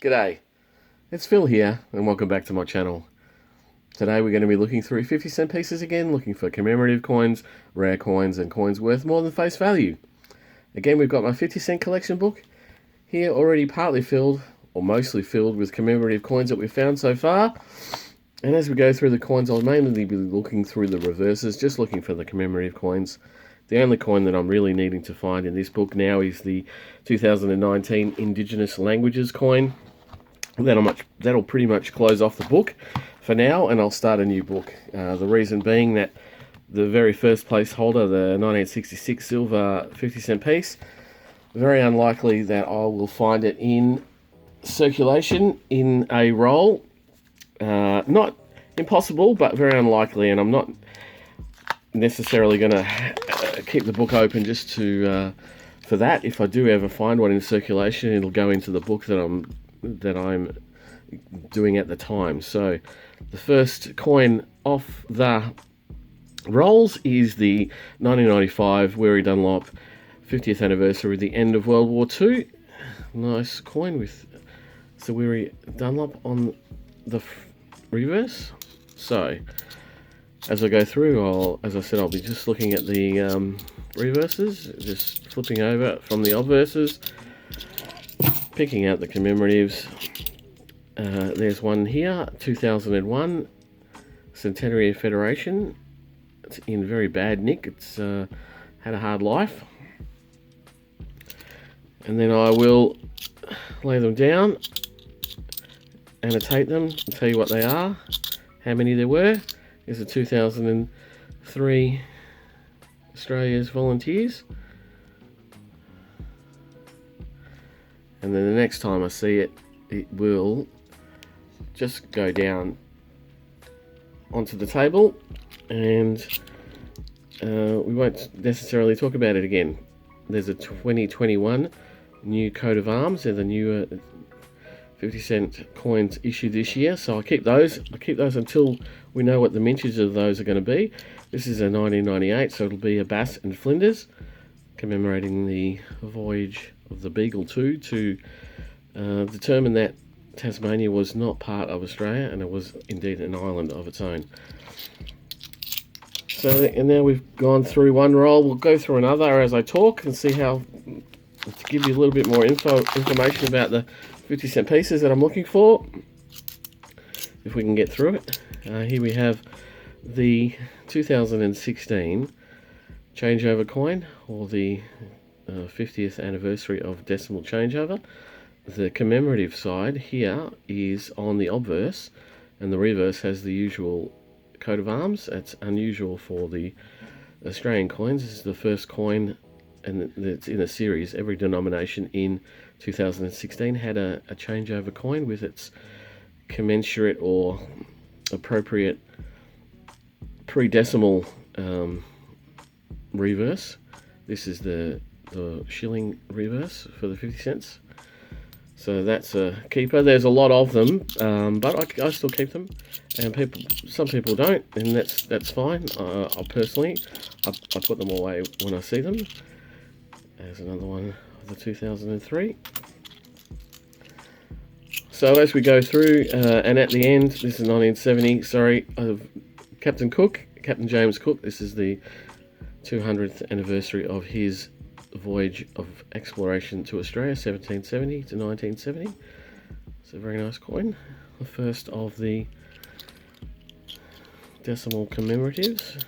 G'day, it's Phil here and welcome back to my channel. Today we're going to be looking through 50-cent pieces again, looking for commemorative coins, rare coins and coins worth more than face value. Again, we've got my 50-cent collection book here already partly filled, or mostly filled, with commemorative coins that we've found so far. And as we go through the coins, I'll mainly be looking through the reverses, just looking for the commemorative coins. The only coin that I'm really needing to find in this book now is the 2019 Indigenous Languages coin. That'll pretty much close off the book for now, and I'll start a new book. The reason being that the very first place holder, the 1966 silver 50-cent piece, very unlikely that I will find it in circulation in a roll. Not impossible, but very unlikely, and I'm not necessarily going to keep the book open just to for that. If I do ever find one in circulation, it'll go into the book that I'm doing at the time. So the first coin off the rolls is the 1995 Weary Dunlop 50th anniversary of the end of World War II. Nice coin with Sir Weary Dunlop on the reverse. So as I go through, I'll be just looking at the reverses, just flipping over from the obverses, picking out the commemoratives. There's one here, 2001 Centenary Federation. It's in very bad nick. It's had a hard life. And then I will lay them down, annotate them, and tell you what they are, how many there were. Is a 2003 Australia's Volunteers. And then the next time I see it, it will just go down onto the table, and we won't necessarily talk about it again. There's a 2021 new coat of arms. They're the newer 50-cent coins issued this year, so I'll keep those. Until we know what the mintage of those are going to be. This is a 1998, so it'll be a Bass and Flinders, commemorating the voyage of the Beagle 2 to determine that Tasmania was not part of Australia and it was indeed an island of its own. So, and now we've gone through one roll, we'll go through another as I talk and see how, to give you a little bit more information about the 50-cent pieces that I'm looking for, if we can get through it. Here we have the 2016 changeover coin, or the 50th anniversary of decimal changeover. The commemorative side here is on the obverse, and the reverse has the usual coat of arms. That's unusual for the Australian coins. This is the first coin, and it's in a series. Every denomination in 2016 had a changeover coin with its commensurate or appropriate pre-decimal reverse. This is the shilling reverse for the 50 cents. So that's a keeper. There's a lot of them, but I still keep them, and some people don't, and that's fine. I personally put them away when I see them. There's another one of the 2003. So as we go through, and at the end, this is 1970. Sorry, of Captain James Cook. This is the 200th anniversary of his voyage of exploration to Australia, 1770 to 1970. It's a very nice coin. The first of the decimal commemoratives.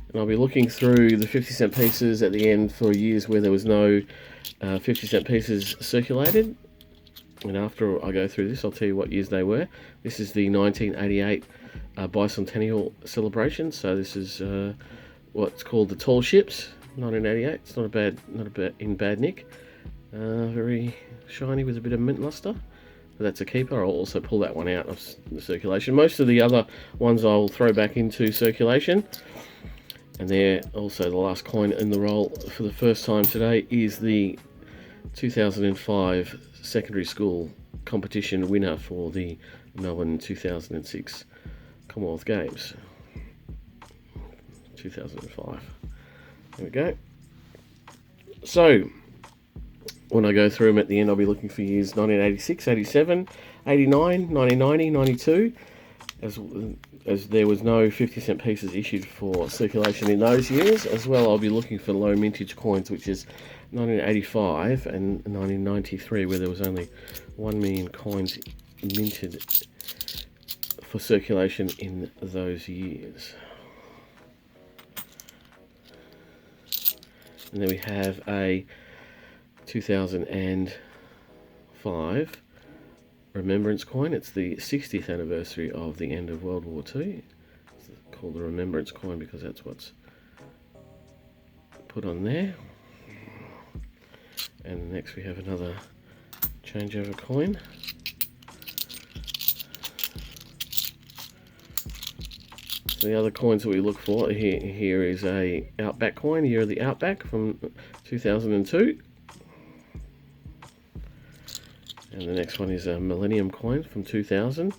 And I'll be looking through the 50-cent pieces at the end for years where there was no 50-cent pieces circulated. And after I go through this, I'll tell you what years they were. This is the 1988 Bicentennial celebration. So this is what's called the tall ships. 1988. It's not in bad nick. Very shiny with a bit of mint luster. But that's a keeper. I'll also pull that one out of the circulation. Most of the other ones I'll throw back into circulation. And they're also the last coin in the roll for the first time today is the 2005 secondary school competition winner for the Melbourne 2006 Commonwealth Games. 2005. There we go. So when I go through them at the end, I'll be looking for years 1986, 87, 89, 1990, 92, as there was no 50-cent pieces issued for circulation in those years. As well, I'll be looking for low mintage coins, which is 1985 and 1993, where there was only 1 million coins minted for circulation in those years. And then we have a 2005 Remembrance coin. It's the 60th anniversary of the end of World War II. It's called the Remembrance coin because that's what's put on there. And next we have another changeover coin. So the other coins that we look for here is a Outback coin, year of the Outback from 2002. And the next one is a Millennium coin from 2000.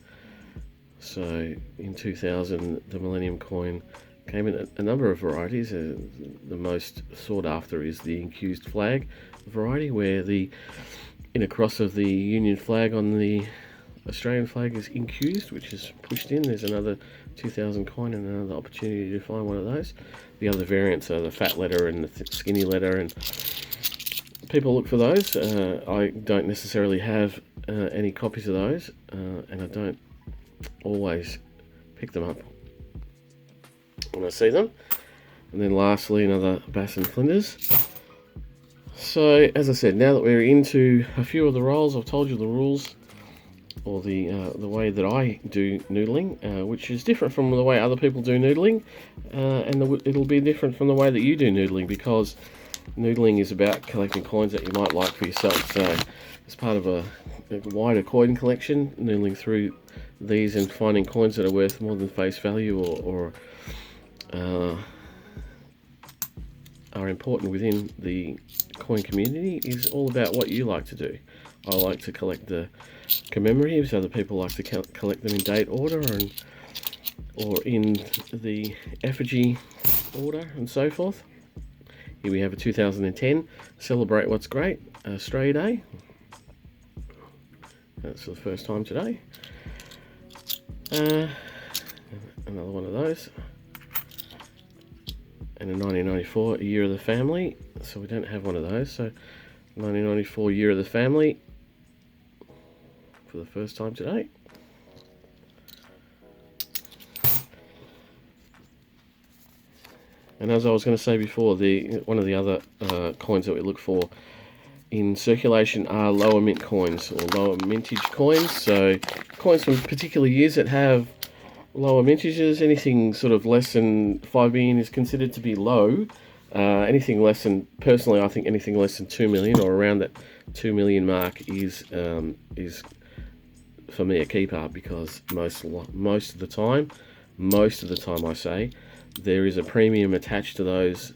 So in 2000, the Millennium coin came in a number of varieties. The most sought after is the incused flag variety, where the inner cross of the Union flag on the Australian flag is incused, which is pushed in. There's another 2000 coin and another opportunity to find one of those. The other variants are the fat letter and the skinny letter, and people look for those. I don't necessarily have any copies of those, and I don't always pick them up when I see them. And then lastly, another Bass Flinders. So as I said, now that we're into a few of the rolls, I've told you the rules, or the way that I do noodling, which is different from the way other people do noodling, and it'll be different from the way that you do noodling, because noodling is about collecting coins that you might like for yourself. So as part of a wider coin collection, noodling through these and finding coins that are worth more than face value or are important within the coin community is all about what you like to do. I like to collect the commemoratives. Other people like to collect them in date order or in the effigy order and so forth. Here we have a 2010 Celebrate What's Great Australia Day. That's for the first time today. Another one of those. And a 1994 Year of the Family. So we don't have one of those. So 1994 Year of the Family for the first time today. And as I was going to say before, one of the other coins that we look for in circulation are lower mint coins, or lower mintage coins. So coins from particular years that have lower mintages. Anything sort of less than 5 million is considered to be low. Anything less than, personally, I think anything less than 2 million or around that 2 million mark is for me a keeper, because most of the time I say, there is a premium attached to those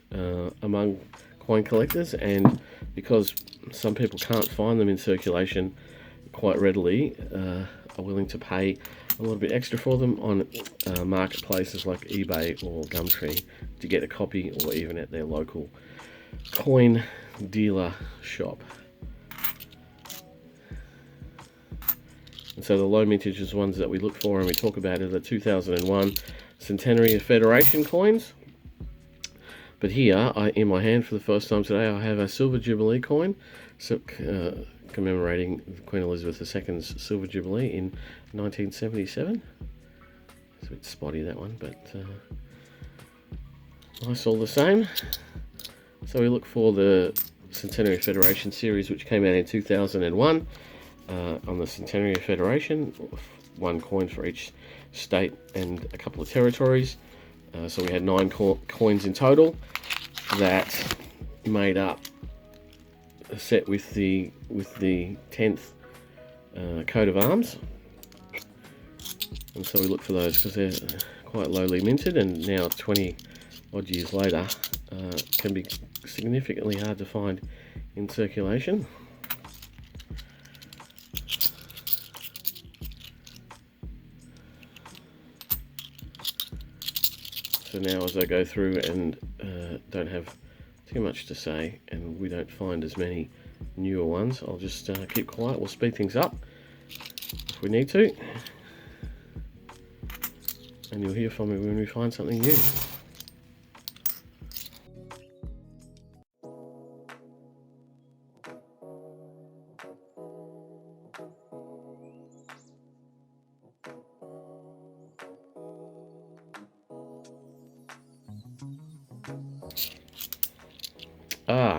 among coin collectors, and because some people can't find them in circulation quite readily, are willing to pay a little bit extra for them on marketplaces like eBay or Gumtree to get a copy, or even at their local coin dealer shop. And so the low mintage ones that we look for and we talk about are the 2001 Centenary of Federation coins. But here, in my hand for the first time today, I have a silver Jubilee coin, commemorating Queen Elizabeth II's silver Jubilee in 1977. It's a bit spotty, that one, but nice all the same. So we look for the Centenary of Federation series, which came out in 2001 on the Centenary of Federation, one coin for each state and a couple of territories. So we had 9 coins in total that made up a set with the 10th coat of arms. And so we look for those because they're quite lowly minted, and now 20 odd years later can be significantly hard to find in circulation. So now as I go through and don't have too much to say, and we don't find as many newer ones. I'll just keep quiet. We'll speed things up if we need to. And you'll hear from me when we find something new.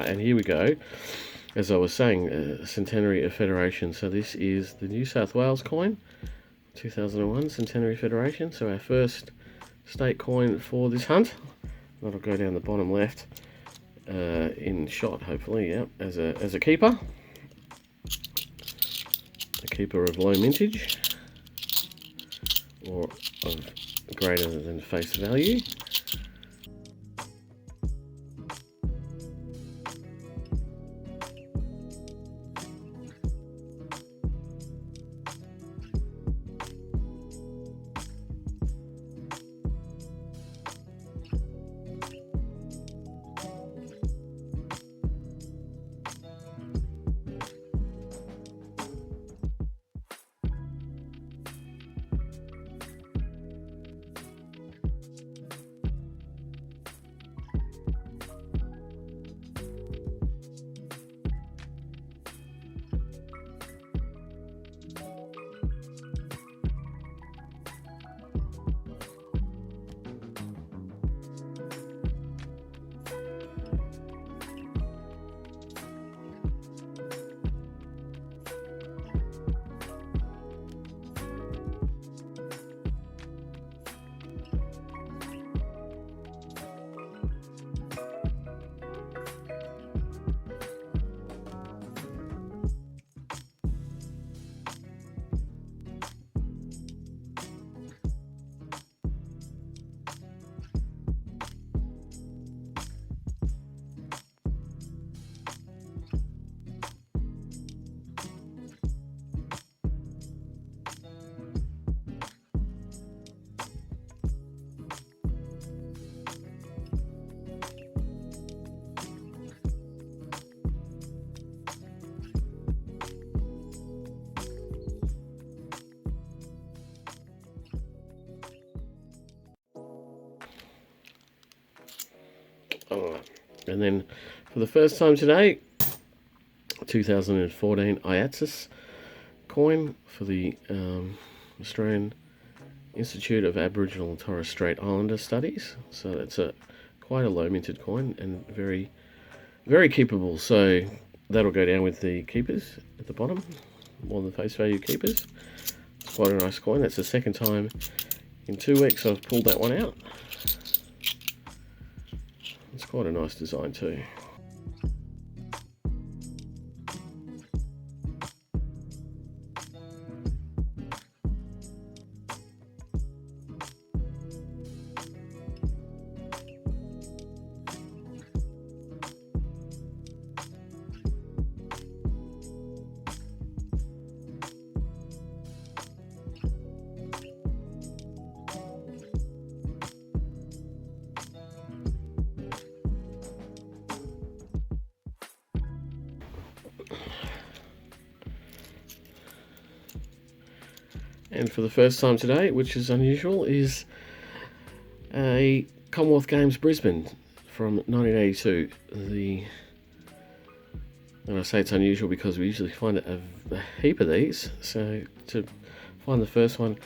And here we go. As I was saying, Centenary of Federation. So this is the New South Wales coin, 2001 Centenary Federation. So our first state coin for this hunt. That'll go down the bottom left in shot, hopefully, yeah, as a keeper. A keeper of low mintage or of greater than face value. And then for the first time today, 2014 IATSIS coin for the Australian Institute of Aboriginal and Torres Strait Islander Studies. So it's quite a low minted coin and very, very keepable. So that'll go down with the keepers at the bottom, more than face value keepers. It's quite a nice coin. That's the second time in 2 weeks I've pulled that one out. It's quite a nice design too. And for the first time today, which is unusual, is a Commonwealth Games Brisbane from 1982. And I say it's unusual because we usually find a heap of these. So to find the first one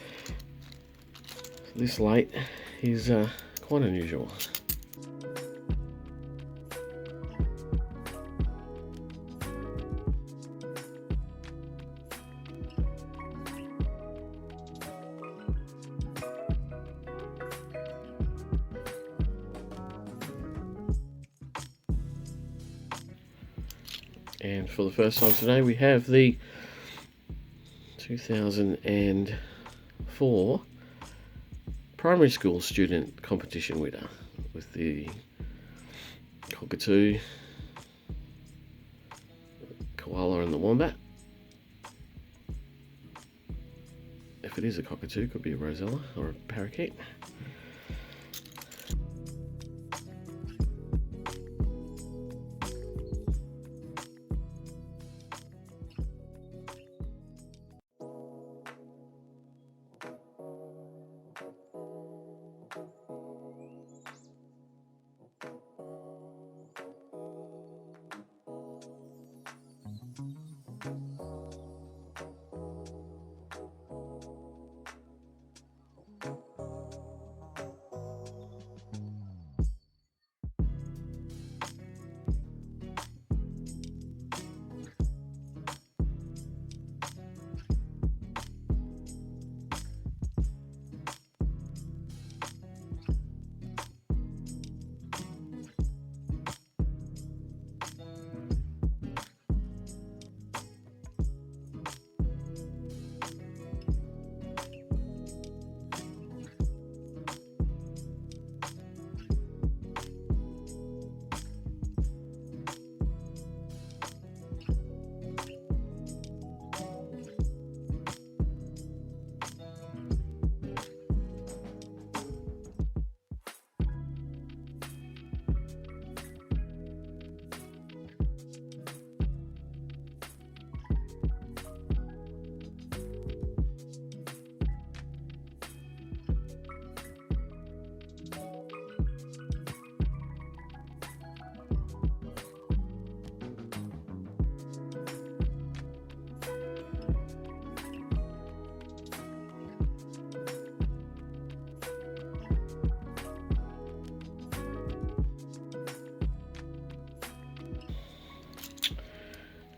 this late is quite unusual. And for the first time today, we have the 2004 primary school student competition winner with the cockatoo, koala and the wombat. If it is a cockatoo, it could be a rosella or a parakeet.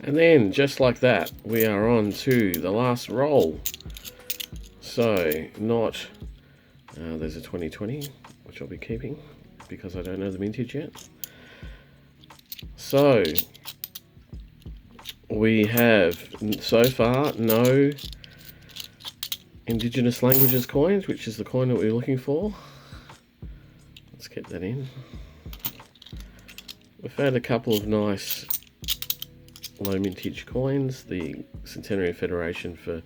And then, just like that, we are on to the last roll. So, not... there's a 2020, which I'll be keeping, because I don't know the mintage yet. So, we have, so far, no Indigenous languages coins, which is the coin that we're looking for. Let's get that in. We've found a couple of nice low mintage coins, the Centenary of Federation for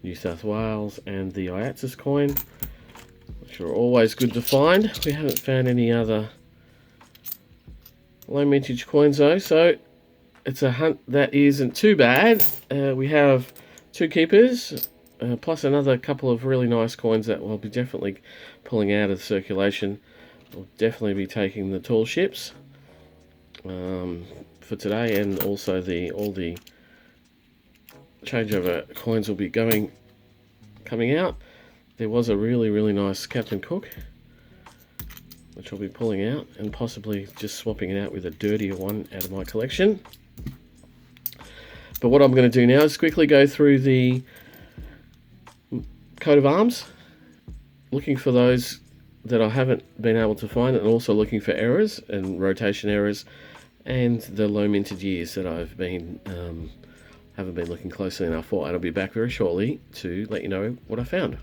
New South Wales and the IATSIS coin, which are always good to find. We haven't found any other low mintage coins though, so it's a hunt that isn't too bad. We have 2 keepers, plus another couple of really nice coins that we'll be definitely pulling out of circulation. We'll definitely be taking the tall ships for today, and also all the changeover coins will be coming out. There was a really nice Captain Cook, which I'll be pulling out and possibly just swapping it out with a dirtier one out of my collection. But what I'm going to do now is quickly go through the coat of arms, looking for those that I haven't been able to find, and also looking for errors and rotation errors, and the low minted years that I've been haven't been looking closely enough for. And I'll be back very shortly to let you know what I found.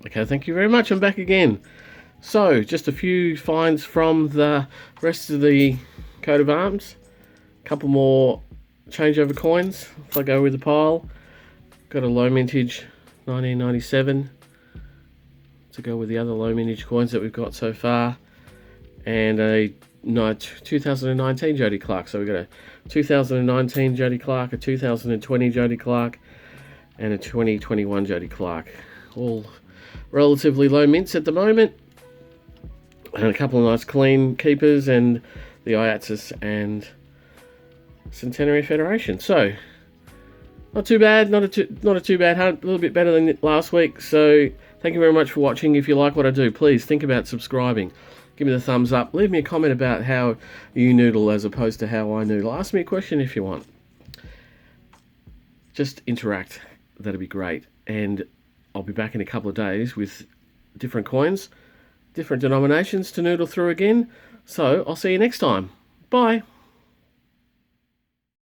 Okay, thank you very much. I'm back again. So, just a few finds from the rest of the coat of arms. A couple more changeover coins if I go with the pile. Got a low mintage 1997 to go with the other low mintage coins that we've got so far, and a 2019 Jody Clark. So we've got a 2019 Jody Clark, a 2020 Jody Clark, and a 2021 Jody Clark. All relatively low mints at the moment, and a couple of nice clean keepers, and the IATSIS and Centenary Federation. So not too bad, not a too bad hunt, a little bit better than last week. So thank you very much for watching. If you like what I do, please think about subscribing. Give me the thumbs up. Leave me a comment about how you noodle as opposed to how I noodle. Ask me a question if you want. Just interact. That'd be great. And I'll be back in a couple of days with different coins, different denominations to noodle through again. So I'll see you next time. Bye.